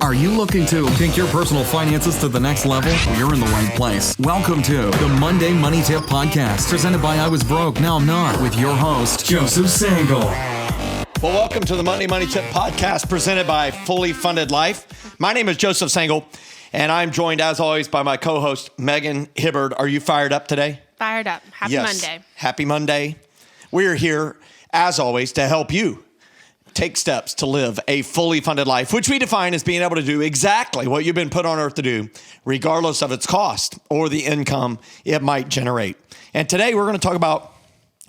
Are you looking to take your personal finances to the next level? Well, you're in the right place. Welcome to the Monday Money Tip Podcast, presented by I Was Broke, Now I'm Not, with your host, Joseph Sangle. Well, welcome to the Monday Money Tip Podcast, presented by Fully Funded Life. My name is Joseph Sangle, and I'm joined, as always, by my co-host, Megan Hibbard. Are you fired up today? Fired up. Happy Monday. Happy Monday. We are here, as always, to help you take steps to live a fully funded life, which we define as being able to do exactly what you've been put on earth to do, regardless of its cost or the income it might generate. And today we're going to talk about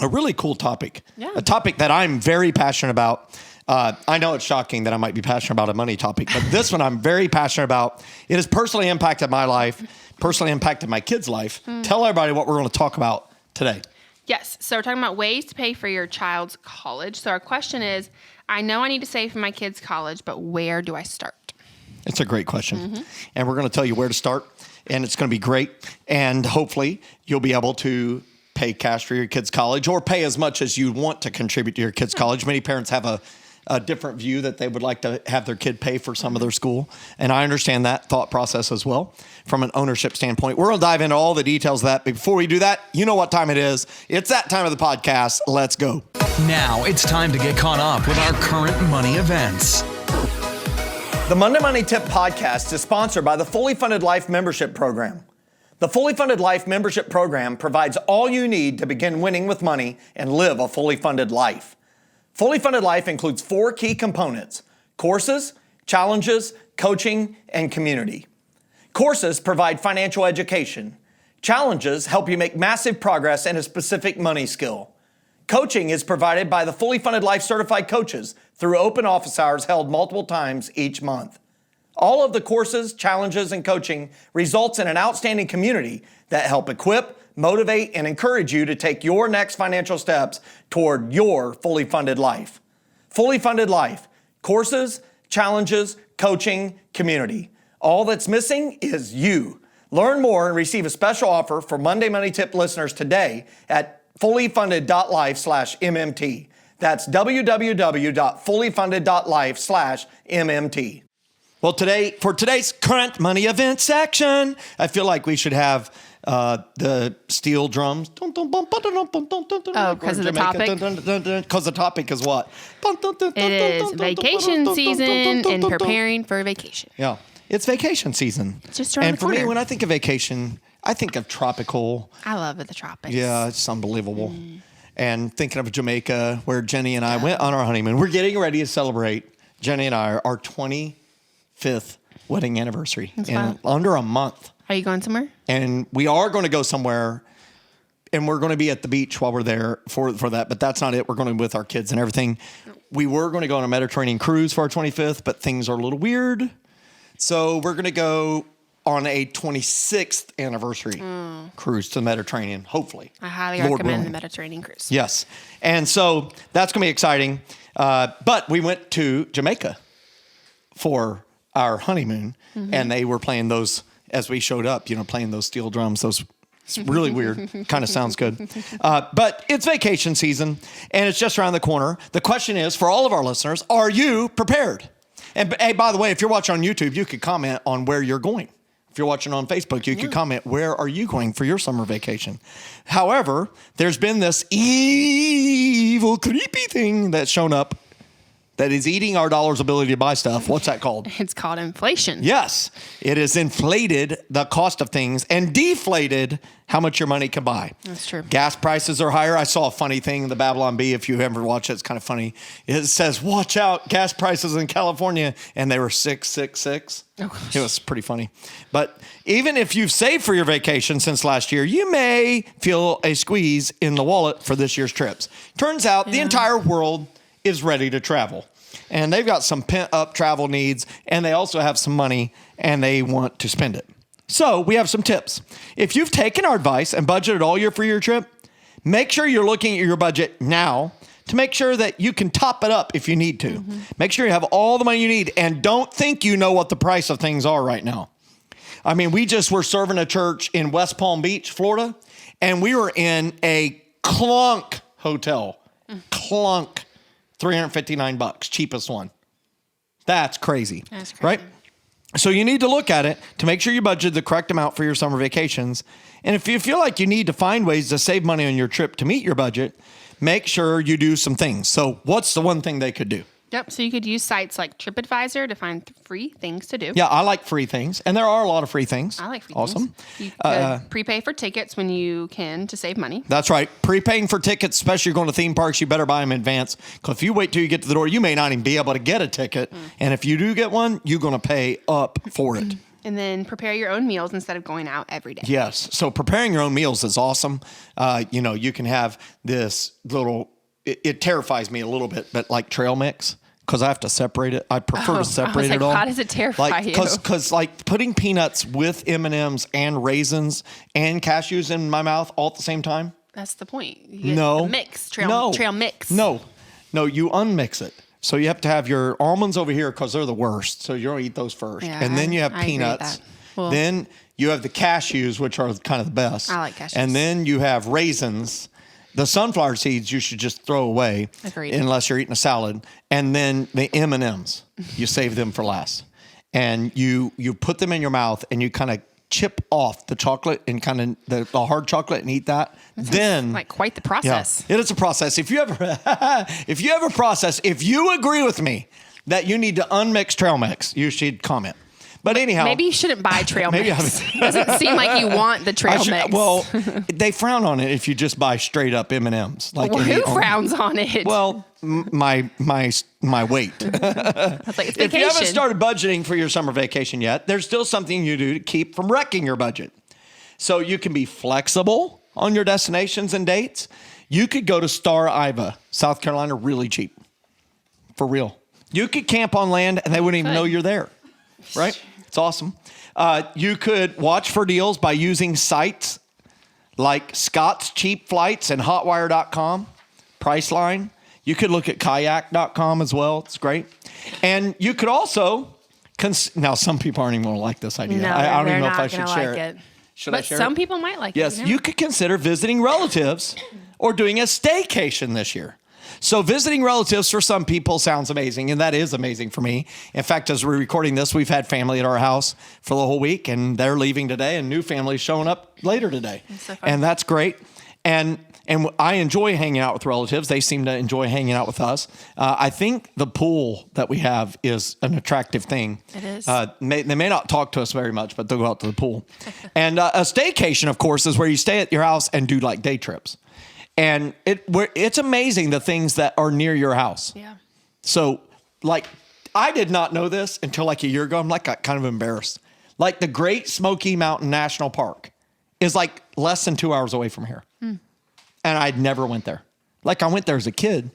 a really cool topic, a topic that I'm very passionate about. I know it's shocking that I might be passionate about a money topic, but this one I'm very passionate about. It has personally impacted my life, personally impacted my kids' life. Tell everybody what we're going to talk about today. Yes. So we're talking about ways to pay for your child's college. So our question is, I know I need to save for my kids' college, but where do I start? It's a great question. And we're going to tell you where to start, and it's going to be great. And hopefully you'll be able to pay cash for your kids' college or pay as much as you want to contribute to your kids' college. Many parents have a different view that they would like to have their kid pay for some of their school. And I understand that thought process as well from an ownership standpoint. We're going to dive into all the details of that. But before we do that, you know what time it is. It's that time of the podcast. Let's go. Now it's time to get caught up with our current money events. The Monday Money Tip Podcast is sponsored by the Fully Funded Life Membership Program. The Fully Funded Life Membership Program provides all you need to begin winning with money and live a fully funded life. Fully Funded Life includes 4 key components: courses, challenges, coaching, and community. Courses provide financial education. Challenges help you make massive progress in a specific money skill. Coaching is provided by the Fully Funded Life certified coaches through open office hours held multiple times each month. All of the courses, challenges, and coaching results in an outstanding community that help equip, motivate, and encourage you to take your next financial steps toward your fully funded life. Fully Funded Life: courses, challenges, coaching, community. All that's missing is you. Learn more and receive a special offer for Monday Money Tip listeners today at fullyfunded.life/MMT. That's www.fullyfunded.life/MMT. Well, for today's current money event section, I feel like we should have the steel drums. Oh, because of the topic? Because the topic is what? It is vacation season and preparing for vacation. Yeah, it's vacation season. It's just around the corner. And for me, when I think of vacation, I think of tropical. I love the tropics. Yeah, it's unbelievable. And thinking of Jamaica, where Jenny and I went on our honeymoon. We're getting ready to celebrate, Jenny and I, our 25th wedding anniversary in under a month. Are you going somewhere? And we are going to go somewhere, and we're going to be at the beach while we're there for that. But that's not it. We're going to be with our kids and everything. We were going to go on a Mediterranean cruise for our 25th, but things are a little weird. So we're going to go on a 26th anniversary cruise to the Mediterranean, hopefully. I highly recommend the Mediterranean cruise. Yes. And so that's going to be exciting. But we went to Jamaica for our honeymoon, and they were playing those, as we showed up, playing those steel drums. It's really weird. Kind of sounds good. But it's vacation season, and it's just around the corner. The question is, for all of our listeners, are you prepared? And hey, by the way, if you're watching on YouTube, you could comment on where you're going. If you're watching on Facebook, you could comment, where are you going for your summer vacation? However, there's been this evil, creepy thing that's shown up that is eating our dollar's ability to buy stuff. What's that called? It's called inflation. Yes. It has inflated the cost of things and deflated how much your money can buy. That's true. Gas prices are higher. I saw a funny thing in the Babylon Bee. If you ever watch it, it's kind of funny. It says, watch out, gas prices in California. And they were 666. Oh, gosh. It was pretty funny. But even if you've saved for your vacation since last year, you may feel a squeeze in the wallet for this year's trips. Turns out the entire world is ready to travel. And they've got some pent up travel needs, and they also have some money, and they want to spend it. So we have some tips. If you've taken our advice and budgeted all year for your trip, make sure you're looking at your budget now to make sure that you can top it up if you need to. Make sure you have all the money you need, and don't think you know what the price of things are right now. I mean, we just were serving a church in West Palm Beach, Florida, and we were in a clunk hotel. Clunk. $359, cheapest one. That's crazy. That's crazy. Right? So you need to look at it to make sure you budget the correct amount for your summer vacations. And if you feel like you need to find ways to save money on your trip to meet your budget, make sure you do some things. So what's the one thing they could do? Yep. So you could use sites like TripAdvisor to find free things to do. Yeah, I like free things. And there are a lot of free things. I like free things. Awesome. You could prepay for tickets when you can to save money. That's right. Prepaying for tickets, especially if you're going to theme parks, you better buy them in advance. Because if you wait till you get to the door, you may not even be able to get a ticket. And if you do get one, you're going to pay up for it. And then prepare your own meals instead of going out every day. Yes. So preparing your own meals is awesome. You can have this little, it terrifies me a little bit, but like trail mix, because I have to separate it. I prefer to separate it all. How does it terrify you? Because like putting peanuts with M&Ms and raisins and cashews in my mouth all at the same time. That's the point. You get the mix, trail mix. No, you unmix it. So you have to have your almonds over here because they're the worst. So you don't eat those first. Yeah, and then you have peanuts. Well, then you have the cashews, which are kind of the best. I like cashews. And then you have raisins. The sunflower seeds you should just throw away. Agreed. Unless you're eating a salad. And then the M&Ms, you save them for last. And you put them in your mouth and you kind of chip off the chocolate and kind of the hard chocolate and eat that. Then like quite the process. Yeah, it is a process. If you agree with me that you need to unmix trail mix, you should comment. But anyhow, maybe you shouldn't buy trail mix. Doesn't seem like you want the trail mix. Well, they frown on it if you just buy straight up M&Ms. Like who frowns on it? Well, my weight. If you haven't started budgeting for your summer vacation yet, there's still something you do to keep from wrecking your budget. So you can be flexible on your destinations and dates. You could go to Star Iva, South Carolina, really cheap. For real. You could camp on land and they wouldn't even know you're there. Right? It's awesome. You could watch for deals by using sites like Scott's Cheap Flights and Hotwire.com, Priceline. You could look at kayak.com as well. It's great. And you could also, now some people aren't even going to like this idea. No, I don't even know if not I should share like it. Should but I share some it? people might like yes, it. Yes, you could consider visiting relatives or doing a staycation this year. So visiting relatives for some people sounds amazing, and that is amazing for me. In fact, as we're recording this, we've had family at our house for the whole week, and they're leaving today, and new families showing up later today. That's so fun. And that's great. And I enjoy hanging out with relatives. They seem to enjoy hanging out with us. I think the pool that we have is an attractive thing. It is. They may not talk to us very much, but they'll go out to the pool. And a staycation, of course, is where you stay at your house and do like day trips. And it's amazing the things that are near your house. Yeah. So, like, I did not know this until like a year ago. I'm like kind of embarrassed. Like the Great Smoky Mountain National Park is like less than 2 hours away from here. And I'd never went there. Like I went there as a kid,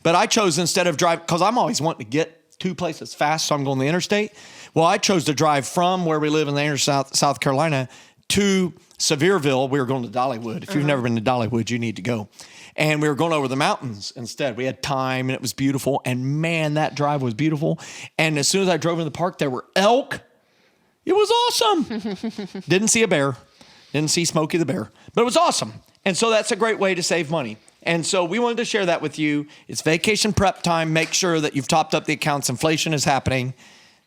but I chose instead of drive, because I'm always wanting to get two places fast, so I'm going the interstate. Well, I chose to drive from where we live in the inner South Carolina to Sevierville. We were going to Dollywood. If you've never been to Dollywood, you need to go. And we were going over the mountains instead. We had time and it was beautiful. And man, that drive was beautiful. And as soon as I drove in the park, there were elk. It was awesome. Didn't see a bear. Didn't see Smokey the bear. But it was awesome. And so that's a great way to save money. And so we wanted to share that with you. It's vacation prep time. Make sure that you've topped up the accounts. Inflation is happening.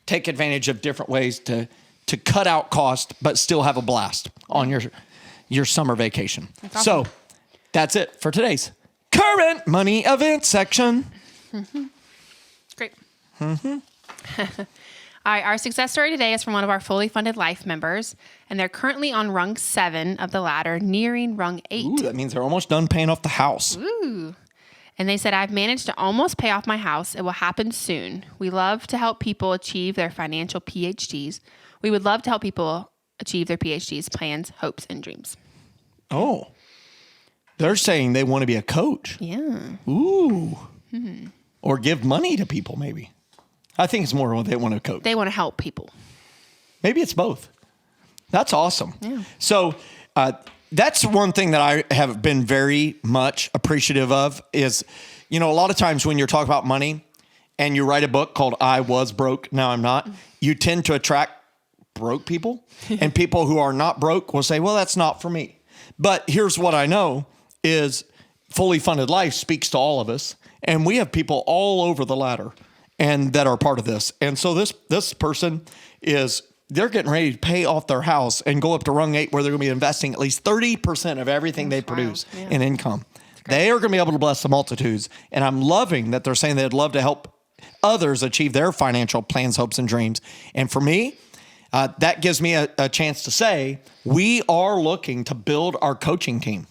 Take advantage of different ways to cut out cost, but still have a blast on your summer vacation. That's awesome. So that's it for today's current money event section. Great. All right, our success story today is from one of our fully funded life members, and they're currently on rung 7 of the ladder, nearing rung 8. Ooh, that means they're almost done paying off the house. Ooh. And they said, I've managed to almost pay off my house. It will happen soon. We love to help people achieve their financial PhDs. We would love to help people achieve their PhDs, plans, hopes, and dreams. Oh. They're saying they want to be a coach. Yeah. Ooh. Or give money to people, maybe. I think it's more what they want to coach. They want to help people. Maybe it's both. That's awesome. Yeah. So that's one thing that I have been very much appreciative of is, a lot of times when you're talking about money and you write a book called I Was Broke, Now I'm Not, you tend to attract broke people. And people who are not broke will say, well, that's not for me. But here's what I know is Fully Funded Life speaks to all of us. And we have people all over the ladder. and that are part of this. And so this person they're getting ready to pay off their house and go up to rung 8 where they're going to be investing at least 30% of everything they produce in income. They are going to be able to bless the multitudes. And I'm loving that they're saying they'd love to help others achieve their financial plans, hopes, and dreams. And for me, that gives me a chance to say, we are looking to build our coaching team.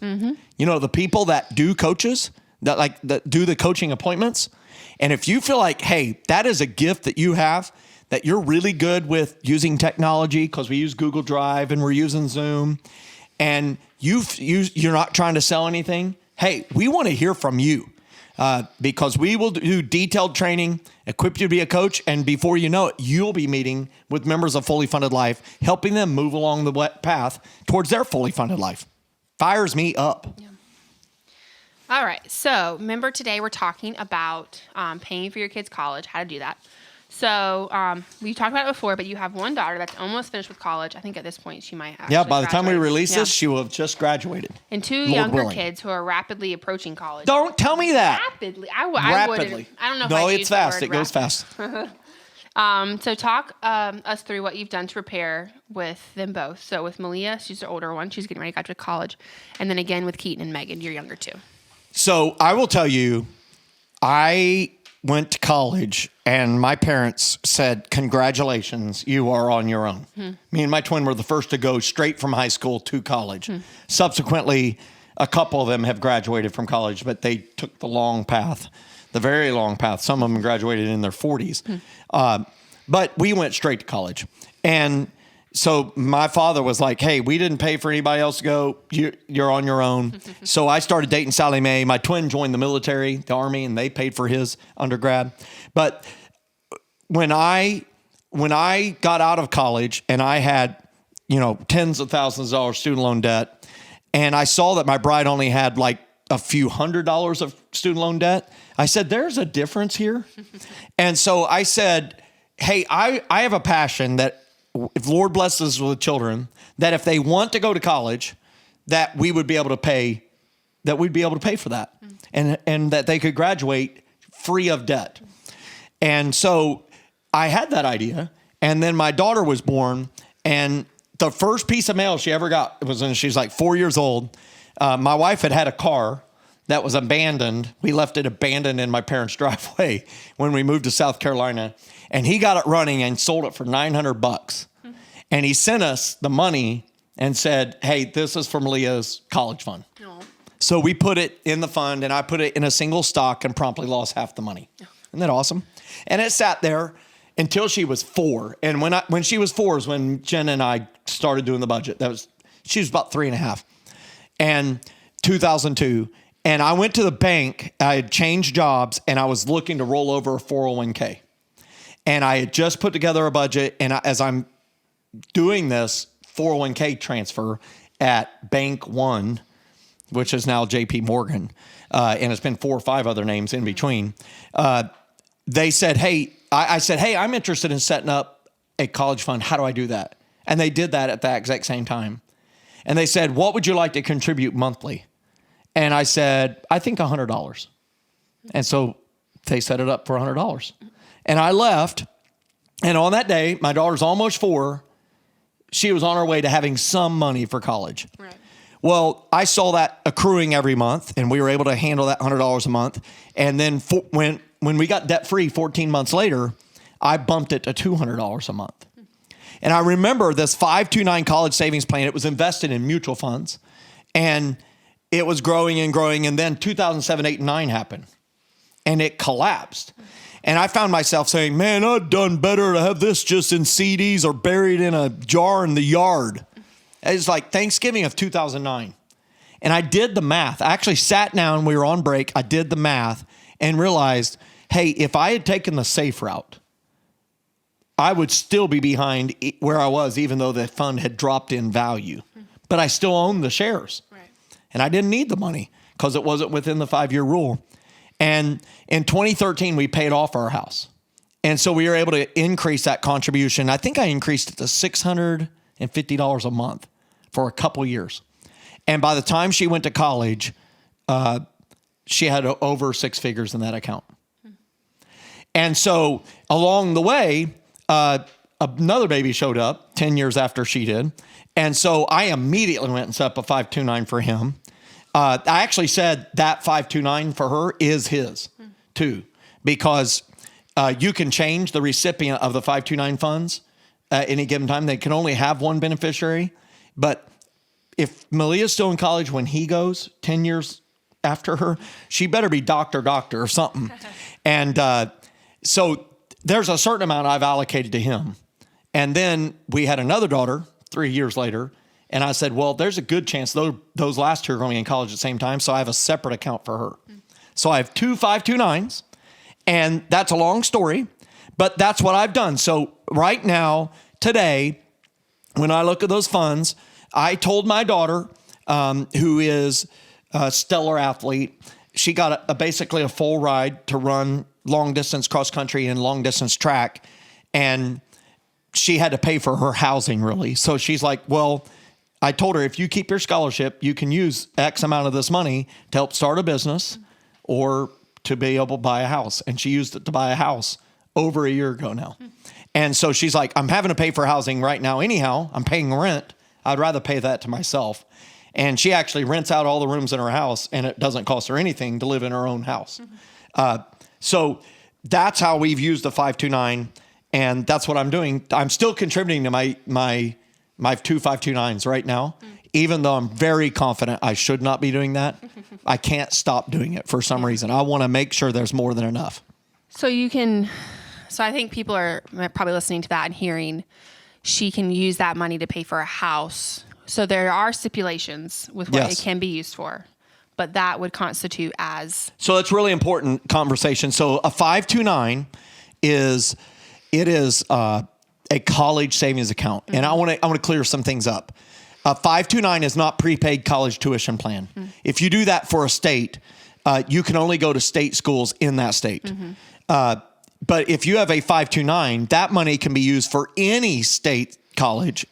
You know, the people that do coaches, that do the coaching appointments. And if you feel like, hey, that is a gift that you have, that you're really good with using technology, because we use Google Drive and we're using Zoom, and you're not trying to sell anything, hey, we want to hear from you, because we will do detailed training, equip you to be a coach, and before you know it, you'll be meeting with members of Fully Funded Life, helping them move along the path towards their fully funded life. Fires me up. Yeah. All right. So remember, today we're talking about paying for your kids' college, how to do that. So we talked about it before, but you have one daughter that's almost finished with college. I think at this point she might have. Yeah, by the time we release this, she will have just graduated. And two younger kids who are rapidly approaching college. Don't tell me that. Rapidly. Rapidly. I don't know if No, I it's fast. It goes fast. So talk us through what you've done to prepare with them both. So with Malia, she's the older one. She's getting ready to graduate college. And then again with Keaton and Megan, your younger two. So I will tell you, I went to college and my parents said, congratulations, you are on your own. Me and my twin were the first to go straight from high school to college. Subsequently, a couple of them have graduated from college, but they took the long path, the very long path. Some of them graduated in their 40s. But we went straight to college. And so my father was like, hey, we didn't pay for anybody else to go. You're on your own. So I started dating Sally Mae. My twin joined the military, the Army, and they paid for his undergrad. But when I got out of college and I had, tens of thousands of dollars student loan debt, and I saw that my bride only had like a few $100s of student loan debt, I said, there's a difference here. And so I said, hey, I have a passion that if Lord blesses us with children, that if they want to go to college, that we would be able to pay, that we'd be able to pay for that, and that they could graduate free of debt. And so I had that idea, and then my daughter was born, and the first piece of mail she ever got was when she's like 4 years old. My wife had a car that was abandoned. We left it abandoned in my parents' driveway when we moved to South Carolina. And he got it running and sold it for $900. And he sent us the money and said, hey, this is from Leah's college fund. Aww. So we put it in the fund, and I put it in a single stock and promptly lost half the money. Isn't that awesome? And it sat there until she was 4. And when she was 4 is when Jen and I started doing the budget. She was about 3.5. And 2002. And I went to the bank. I had changed jobs, and I was looking to roll over a 401k. And I had just put together a budget, and as I'm doing this 401k transfer at Bank One, which is now JP Morgan, and it's been 4 or 5 other names in between, they said, hey, I said, hey, I'm interested in setting up a college fund. How do I do that? And they did that at the exact same time. And they said, what would you like to contribute monthly? And I said, I think $100. And so they set it up for $100. And I left, and on that day, my daughter's almost 4. She was on her way to having some money for college. Right. Well, I saw that accruing every month, and we were able to handle that $100 a month. And then when we got debt-free 14 months later, I bumped it to $200 a month. And I remember this 529 college savings plan. It was invested in mutual funds, and it was growing and growing. And then 2007, 8, and 9 happened, and it collapsed. And I found myself saying, man, I'd done better to have this just in CDs or buried in a jar in the yard. It's like Thanksgiving of 2009. And I did the math. I actually sat down. We were on break. I did the math and realized, hey, if I had taken the safe route, I would still be behind where I was, even though the fund had dropped in value. But I still owned the shares. Right. And I didn't need the money because it wasn't within the 5-year rule. And in 2013, we paid off our house. And so we were able to increase that contribution. I think I increased it to $650 a month for a couple years. And by the time she went to college, she had over 6 figures in that account. And so along the way, another baby showed up 10 years after she did. And so I immediately went and set up a 529 for him. I actually said that 529 for her is his too, because you can change the recipient of the 529 funds at any given time. They can only have one beneficiary. But if Malia's still in college when he goes 10 years after her, she better be doctor or something. And so there's a certain amount I've allocated to him. And then we had another daughter 3 years later. And I said, well, there's a good chance those last two are going to be in college at the same time. So I have a separate account for her. So I have 2 529s. And that's a long story, but that's what I've done. So right now, today, when I look at those funds, I told my daughter, who is a stellar athlete, she got basically a full ride to run long distance cross country and long distance track. And she had to pay for her housing, really. So she's like, well, I told her, if you keep your scholarship, you can use X amount of this money to help start a business or to be able to buy a house. And she used it to buy a house over a year ago now. And so she's like, I'm having to pay for housing right now anyhow. I'm paying rent. I'd rather pay that to myself. And she actually rents out all the rooms in her house, and it doesn't cost her anything to live in her own house. So that's how we've used the 529, and that's what I'm doing. I'm still contributing to my 2 529s right now, even though I'm very confident I should not be doing that. I can't stop doing it for some reason. I want to make sure there's more than enough. So I think people are probably listening to that and hearing she can use that money to pay for a house. So there are stipulations with what it can be used for, but that would constitute as. So it's really important conversation. So a 529 is a college savings account. And I want to clear some things up. A 529 is not prepaid college tuition plan. If you do that for a state, you can only go to state schools in that state. But if you have a 529, that money can be used for any state college,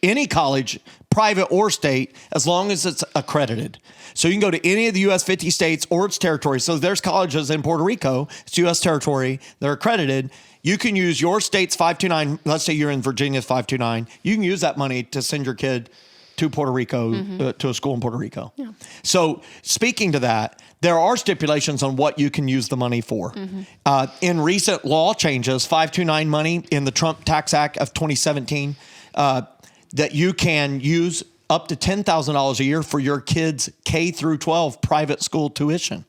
private or state, as long as it's accredited. So you can go to any of the U.S. 50 states or its territories. So there's colleges in Puerto Rico, it's U.S. territory, they're accredited. You can use your state's 529. Let's say you're in Virginia's 529. You can use that money to send your kid to Puerto Rico, to a school in Puerto Rico. Yeah. So speaking to that, there are stipulations on what you can use the money for. In recent law changes, 529 money in the Trump Tax Act of 2017, that you can use up to $10,000 a year for your kids' K through 12 private school tuition,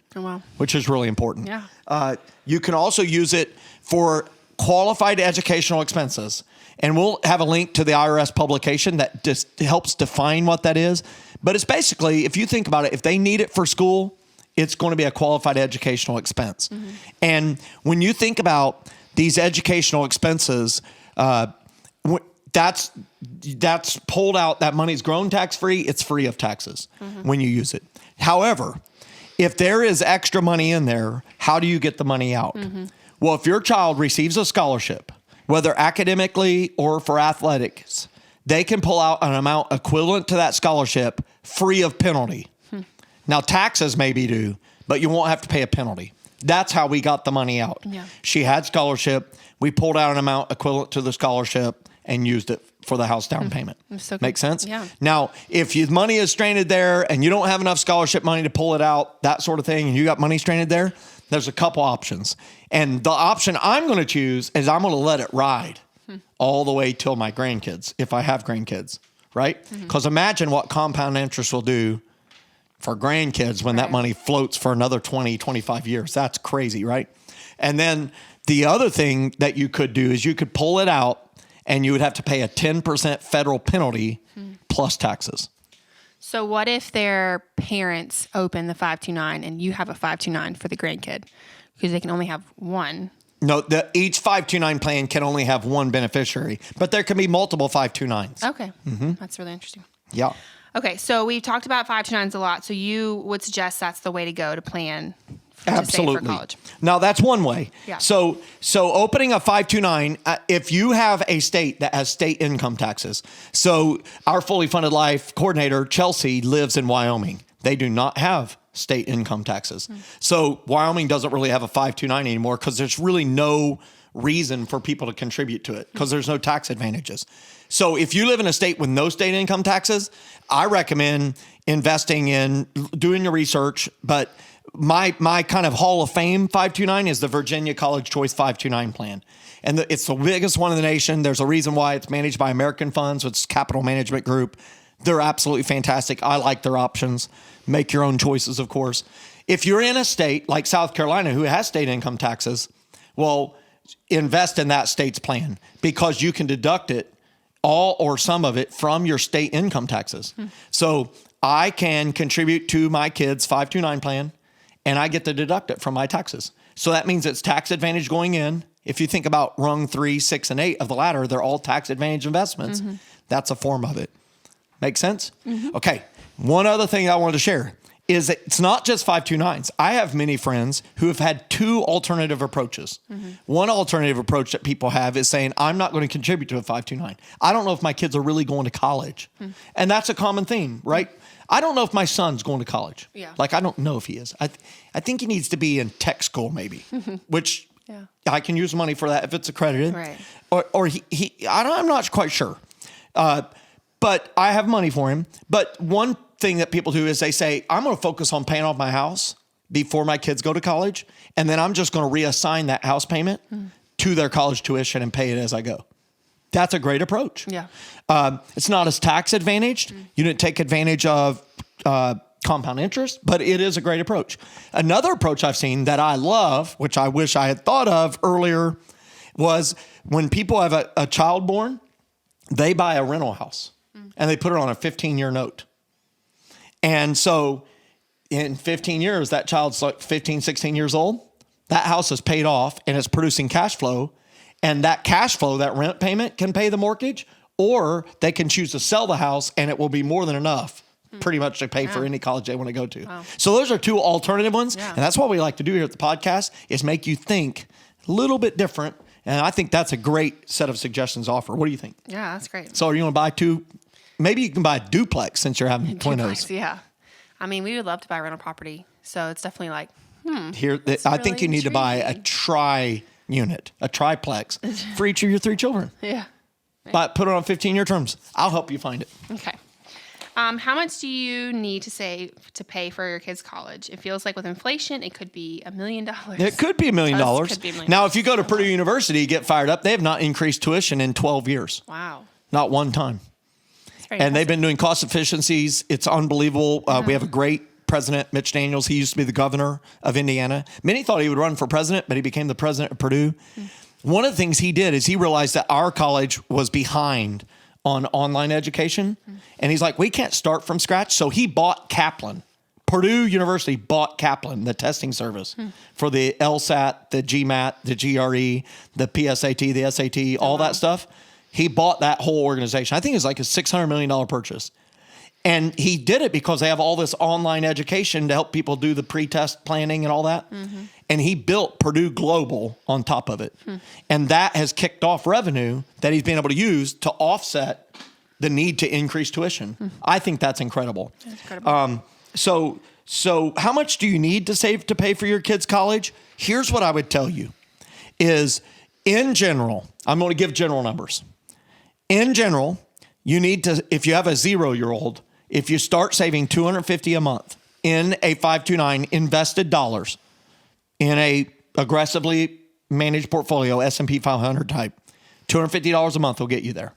which is really important. Yeah. You can also use it for qualified educational expenses. And we'll have a link to the IRS publication that just helps define what that is. But it's basically, if you think about it, if they need it for school, it's going to be a qualified educational expense. And when you think about these educational expenses, that's pulled out, that money's grown tax-free, it's free of taxes when you use it. However, if there is extra money in there, how do you get the money out? Well, if your child receives a scholarship, whether academically or for athletics, they can pull out an amount equivalent to that scholarship free of penalty. Now, taxes may be due, but you won't have to pay a penalty. That's how we got the money out. Yeah. She had scholarship. We pulled out an amount equivalent to the scholarship and used it for the house down payment. So make sense? Yeah. Now, if your money is stranded there and you don't have enough scholarship money to pull it out, that sort of thing, and you got money stranded there, there's a couple options. And the option I'm going to choose is I'm going to let it ride all the way till my grandkids, if I have grandkids, right? Because imagine what compound interest will do for grandkids when that money floats for another 20, 25 years. That's crazy, right? And then the other thing that you could do is you could pull it out and you would have to pay a 10% federal penalty plus taxes. So what if their parents open the 529 and you have a 529 for the grandkid? Because they can only have one. No, each 529 plan can only have one beneficiary, but there can be multiple 529s. Okay. That's really interesting. Yeah. Okay, so we've talked about 529s a lot. So you would suggest that's the way to go to plan to save for college. Now, that's one way. Yeah. So opening a 529, if you have a state that has state income taxes. So our fully funded life coordinator, Chelsea, lives in Wyoming. They do not have state income taxes. So Wyoming doesn't really have a 529 anymore because there's really no reason for people to contribute to it because there's no tax advantages. So if you live in a state with no state income taxes, I recommend investing in doing your research. But my kind of Hall of Fame 529 is the Virginia College Choice 529 plan. And it's the biggest one in the nation. There's a reason why it's managed by American Funds, which is Capital Management Group. They're absolutely fantastic. I like their options. Make your own choices, of course. If you're in a state like South Carolina who has state income taxes, well, invest in that state's plan because you can deduct it all or some of it from your state income taxes. So I can contribute to my kids' 529 plan and I get to deduct it from my taxes. So that means it's tax advantage going in. If you think about rung 3, 6, and 8 of the ladder, they're all tax advantage investments. That's a form of it. Make sense? Okay. One other thing I wanted to share is that it's not just 529s. I have many friends who have had 2 alternative approaches. One alternative approach that people have is saying, I'm not going to contribute to a 529. I don't know if my kids are really going to college. And that's a common theme, right? I don't know if my son's going to college. Yeah. Like, I don't know if he is. I think he needs to be in tech school maybe, which I can use money for that if it's accredited. Right. Or I'm not quite sure. But I have money for him. But one thing that people do is they say, I'm going to focus on paying off my house before my kids go to college. And then I'm just going to reassign that house payment to their college tuition and pay it as I go. That's a great approach. Yeah. It's not as tax advantaged. You didn't take advantage of compound interest, but it is a great approach. Another approach I've seen that I love, which I wish I had thought of earlier, was when people have a child born, they buy a rental house and they put it on a 15-year note. And so in 15 years, that child's like 15, 16 years old. That house is paid off and it's producing cash flow. And that cash flow, that rent payment can pay the mortgage, or they can choose to sell the house and it will be more than enough pretty much to pay for any college they want to go to. Wow. So those are 2 alternative ones. Yeah. And that's what we like to do here at the podcast is make you think a little bit different. And I think that's a great set of suggestions to offer. What do you think? Yeah, that's great. So are you going to buy 2? Maybe you can buy a duplex since you're having twinnos. Yeah. I mean, we would love to buy rental property. So it's definitely like, Here, I think you need to buy a tri-unit, a triplex for each of your 3 children. Yeah. But put it on 15-year terms. I'll help you find it. Okay. How much do you need to save to pay for your kids' college? It feels like with inflation, it could be $1 million. It could be $1 million. Now, if you go to Purdue University, you get fired up. They have not increased tuition in 12 years. Wow. Not one time. And they've been doing cost efficiencies. It's unbelievable. We have a great president, Mitch Daniels. He used to be the governor of Indiana. Many thought he would run for president, but he became the president of Purdue. One of the things he did is he realized that our college was behind on online education. And he's like, we can't start from scratch. So he bought Kaplan. Purdue University bought Kaplan, the testing service for the LSAT, the GMAT, the GRE, the PSAT, the SAT, all that stuff. He bought that whole organization. I think it's like a $600 million purchase. And he did it because they have all this online education to help people do the pre-test planning and all that. And he built Purdue Global on top of it. And that has kicked off revenue that he's been able to use to offset the need to increase tuition. I think that's incredible. That's incredible. So how much do you need to save to pay for your kids' college? Here's what I would tell you is, in general, I'm going to give general numbers. In general, you need to, if you have a 0-year-old, if you start saving $250 a month in a 529 invested dollars in a aggressively managed portfolio, S&P 500 type, $250 a month will get you there.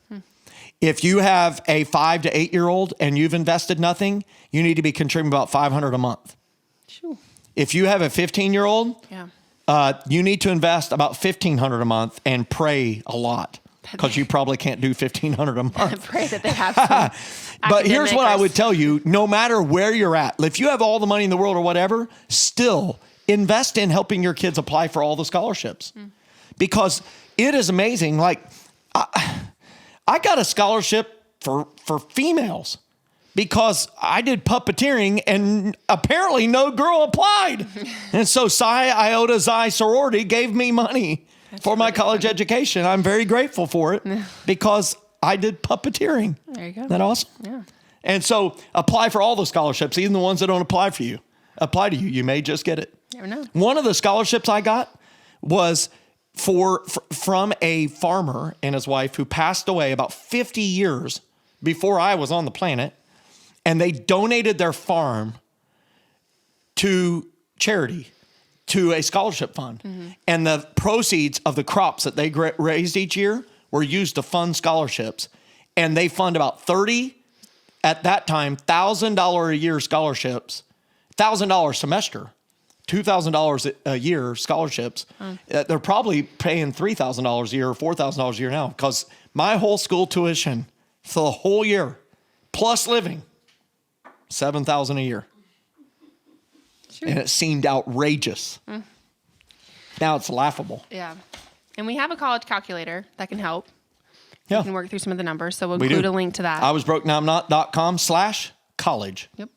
If you have a 5 to 8-year-old and you've invested nothing, you need to be contributing about $500 a month. Sure. If you have a 15-year-old, you need to invest about $1,500 a month and pray a lot. Because you probably can't do $1,500 a month. Pray that they have some. But here's what I would tell you. No matter where you're at, if you have all the money in the world or whatever, still invest in helping your kids apply for all the scholarships. Because it is amazing. Like, I got a scholarship for females because I did puppeteering and apparently no girl applied. And so Psi Iota Xi sorority gave me money for my college education. I'm very grateful for it because I did puppeteering. There you go. Isn't that awesome? Yeah. And so apply for all the scholarships, even the ones that don't apply for you. Apply to you. You may just get it. Never know. One of the scholarships I got was from a farmer and his wife who passed away about 50 years before I was on the planet, and they donated their farm to charity, to a scholarship fund. And the proceeds of the crops that they raised each year were used to fund scholarships. And they fund about 30, at that time, $1,000 a year scholarships, $1,000 semester, $2,000 a year scholarships. They're probably paying $3,000 a year or $4,000 a year now, because my whole school tuition for the whole year, plus living, $7,000 a year. Sure. And it seemed outrageous. Now it's laughable. Yeah. And we have a college calculator that can help. Yeah. We can work through some of the numbers. So we'll include a link to that. IwasBrokeNowI'm.com/college. Yep.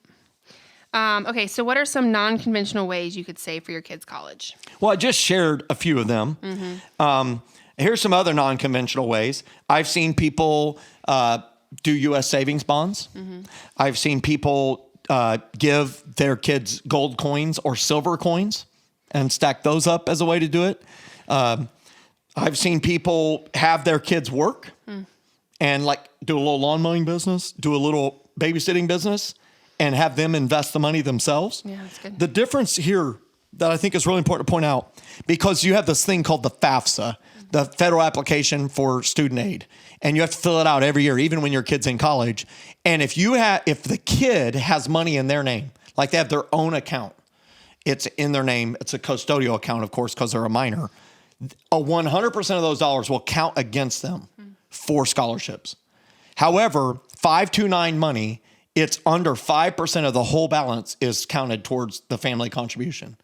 Okay, so what are some non-conventional ways you could save for your kids' college? Well, I just shared a few of them. Here's some other non-conventional ways. I've seen people do U.S. savings bonds. I've seen people give their kids gold coins or silver coins and stack those up as a way to do it. I've seen people have their kids work and like do a little lawn mowing business, do a little babysitting business, and have them invest the money themselves. Yeah, that's good. The difference here that I think is really important to point out, because you have this thing called the FAFSA, the federal application for student aid, and you have to fill it out every year, even when your kid's in college. And if the kid has money in their name, like they have their own account, it's in their name. It's a custodial account, of course, because they're a minor. 100% of those dollars will count against them for scholarships. However, 529 money, it's under 5% of the whole balance is counted towards the family contribution.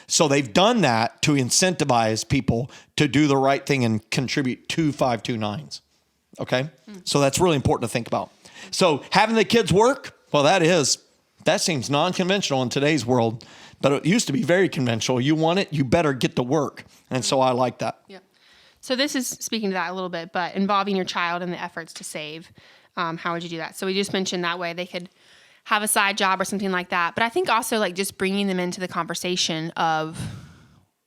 So they've done that to incentivize people to do the right thing and contribute to 529s. Okay? So that's really important to think about. So having the kids work, well, that seems non-conventional in today's world, but it used to be very conventional. You want it, you better get to work. And so I like that. Yeah. So this is speaking to that a little bit, but involving your child in the efforts to save. How would you do that? So we just mentioned that way they could have a side job or something like that. But I think also like just bringing them into the conversation of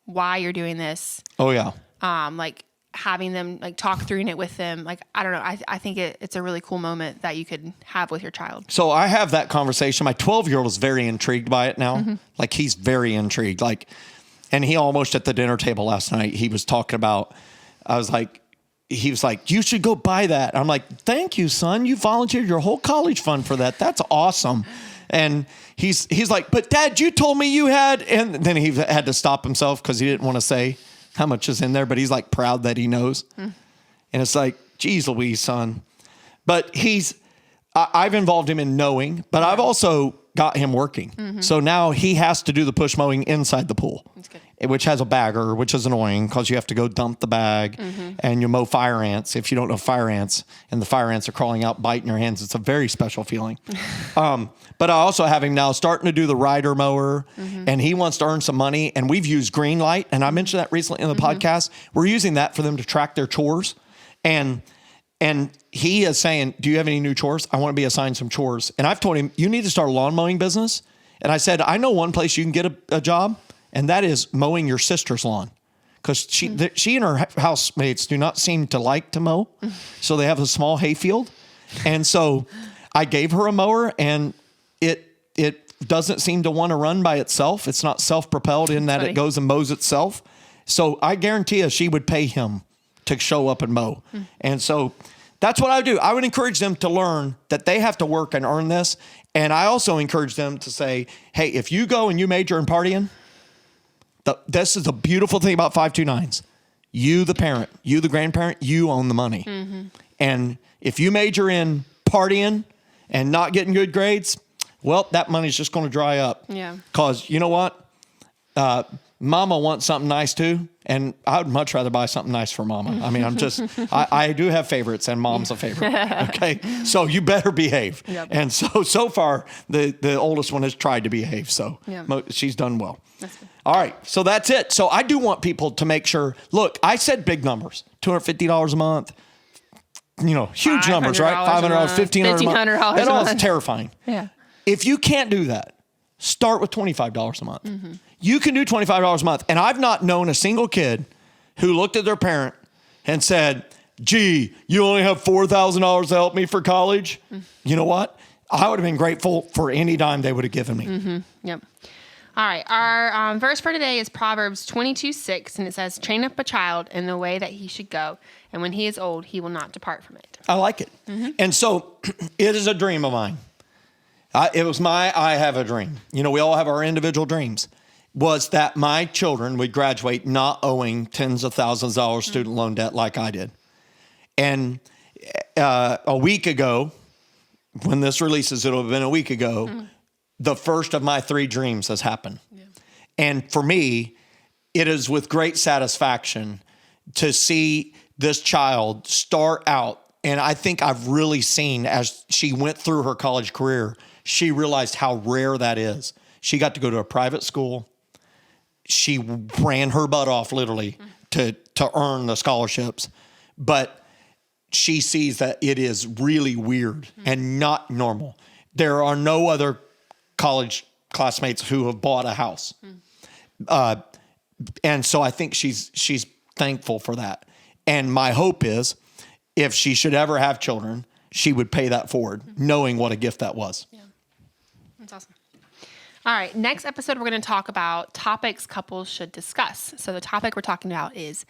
why you're doing this. Oh, yeah. Like having them like talk through it with them. Like, I don't know. I think it's a really cool moment that you could have with your child. So I have that conversation. My 12-year-old is very intrigued by it now. Like he's very intrigued. And he almost at the dinner table last night, he was talking about, he was like, you should go buy that. I'm like, thank you, son. You volunteered your whole college fund for that. That's awesome. And he's like, but Dad, you told me you had, and then he had to stop himself because he didn't want to say how much is in there, but he's like proud that he knows. And it's like, geez Louise, son. But I've involved him in knowing, but I've also got him working. So now he has to do the push mowing inside the pool. That's good. Which has a bagger, which is annoying because you have to go dump the bag and you mow fire ants. If you don't know fire ants and the fire ants are crawling out, biting your hands, it's a very special feeling. But I also have him now starting to do the rider mower and he wants to earn some money. And we've used Greenlight. And I mentioned that recently in the podcast. We're using that for them to track their chores. And he is saying, do you have any new chores? I want to be assigned some chores. And I've told him, you need to start a lawn mowing business. And I said, I know one place you can get a job. And that is mowing your sister's lawn, because she and her housemates do not seem to like to mow. So they have a small hayfield. And so I gave her a mower and it doesn't seem to want to run by itself. It's not self-propelled in that it goes and mows itself. So I guarantee you she would pay him to show up and mow. And so that's what I would do. I would encourage them to learn that they have to work and earn this. And I also encourage them to say, hey, if you go and you major in partying, this is a beautiful thing about 529s. You, the parent, you, the grandparent, you own the money. And if you major in partying and not getting good grades, well, that money's just going to dry up. Yeah. Because you know what? Mama wants something nice too. And I would much rather buy something nice for mama. I mean, I do have favorites and mom's a favorite. Okay. So you better behave. Yep. And so far, the oldest one has tried to behave. So she's done well. That's good. All right. So that's it. So I do want people to make sure, look, I said big numbers, $250 a month, huge numbers, right? $500, $1,500 a month. That all is terrifying. Yeah. If you can't do that, start with $25 a month. You can do $25 a month. And I've not known a single kid who looked at their parent and said, gee, you only have $4,000 to help me for college? You know what? I would have been grateful for any dime they would have given me. Yep. All right. Our verse for today is Proverbs 22:6, and it says, train up a child in the way that he should go, and when he is old, he will not depart from it. I like it. And so it is a dream of mine. I have a dream. You know, we all have our individual dreams. Was that my children would graduate not owing tens of thousands of dollars student loan debt like I did. And a week ago, when this releases, it'll have been a week ago, the first of my 3 dreams has happened. Yeah. And for me, it is with great satisfaction to see this child start out. And I think I've really seen as she went through her college career, she realized how rare that is. She got to go to a private school. She ran her butt off literally to earn the scholarships. But she sees that it is really weird and not normal. There are no other college classmates who have bought a house. And so I think she's thankful for that. And my hope is if she should ever have children, she would pay that forward, knowing what a gift that was. Yeah. That's awesome. All right. Next episode, we're going to talk about topics couples should discuss. So the topic we're talking about is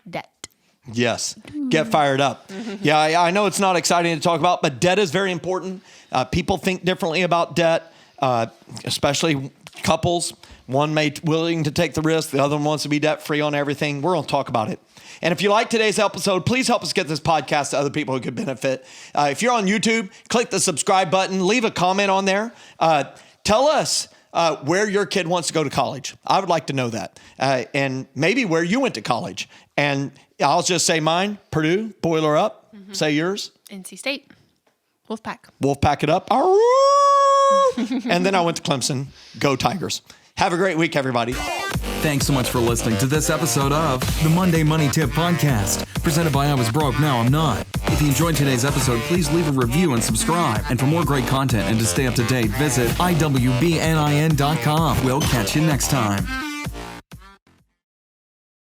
debt. Yes. Get fired up. Yeah, I know it's not exciting to talk about, but debt is very important. People think differently about debt, especially couples. One may willing to take the risk. The other one wants to be debt free on everything. We're going to talk about it. And if you like today's episode, please help us get this podcast to other people who could benefit. If you're on YouTube, click the subscribe button, leave a comment on there. Tell us where your kid wants to go to college. I would like to know that. And maybe where you went to college. And I'll just say mine, Purdue, Boiler Up. Say yours. NC State. Wolfpack. Wolfpack it up. And then I went to Clemson. Go Tigers. Have a great week, everybody. Thanks so much for listening to this episode of the Monday Money Tip Podcast, presented by I Was Broke, Now I'm Not. If you enjoyed today's episode, please leave a review and subscribe. And for more great content and to stay up to date, visit iwbnin.com. We'll catch you next time.